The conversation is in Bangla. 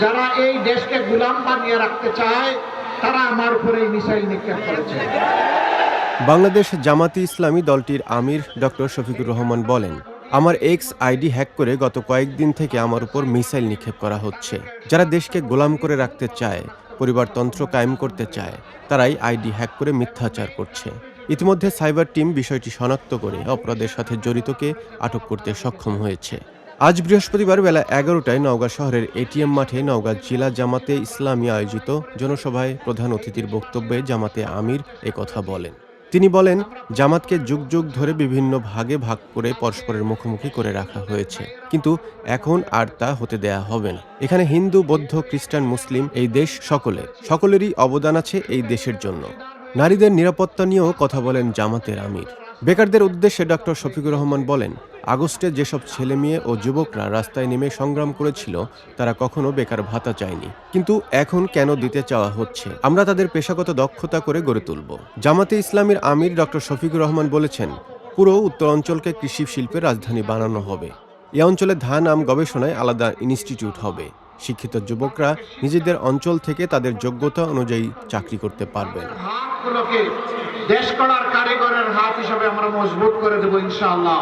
যারা এই দেশকে গোলাম বানিয়ে রাখতে চায় তারা আমার উপরে মিসাইল নিক্ষেপ করেছে। বাংলাদেশ জামাতি ইসলামী দলটির আমির ডক্টর শফিকুর রহমান বলেন, আমার এক্স আইডি হ্যাক করে গত কয়েকদিন থেকে আমার উপর মিসাইল নিক্ষেপ করা হচ্ছে। যারা দেশকে গোলাম করে রাখতে চায়, পরিবারতন্ত্র কায়েম করতে চায়, তারাই আইডি হ্যাক করে মিথ্যাচার করছে। ইতিমধ্যে সাইবার টিম বিষয়টি শনাক্ত করে অপরাধের সাথে জড়িতকে আটক করতে সক্ষম হয়েছে। আজ বৃহস্পতিবার বেলা 11টায় নওগাঁ শহরের এটিএম মাঠে নওগাঁ জেলা জামাতে ইসলামী আয়োজিত জনসভায় প্রধান অতিথির বক্তব্যে জামাতে আমির একথা বলেন। তিনি বলেন, জামাতকে যুগ যুগ ধরে বিভিন্ন ভাগে ভাগ করে পরস্পরের মুখোমুখি করে রাখা হয়েছে, কিন্তু এখন আর তা হতে দেয়া হবে না। এখানে হিন্দু, বৌদ্ধ, খ্রিস্টান, মুসলিম, এই দেশ সকলেরই অবদান আছে এই দেশের জন্য। নারীদের নিরাপত্তা নিয়েও কথা বলেন জামাতের আমির। বেকারদের উদ্দেশ্যে ডক্টর শফিকুর রহমান বলেন, আগস্টে যেসব ছেলে মেয়ে ও যুবকরা রাস্তায় নেমে সংগ্রাম করেছিল তারা কখনো বেকার ভাতা চায়নি, কিন্তু এখন কেন দিতে চাওয়া হচ্ছে? আমরা তাদের পেশাগত দক্ষতা করে গড়ে তুলব। জামাতে ইসলামীর আমির ডক্টর শফিকুর রহমান বলেছেন, পুরো উত্তর অঞ্চলকে কৃষি শিল্পের রাজধানী বানানো হবে। এ অঞ্চলে ধান আম গবেষণায় আলাদা ইনস্টিটিউট হবে। শিক্ষিত যুবকরা নিজেদের অঞ্চল থেকে তাদের যোগ্যতা অনুযায়ী চাকরি করতে পারবেন। হাতগুলোকে দেশ গড়ার কারিগরের হাত হিসেবে আমরা মজবুত করে দেব ইনশাআল্লাহ।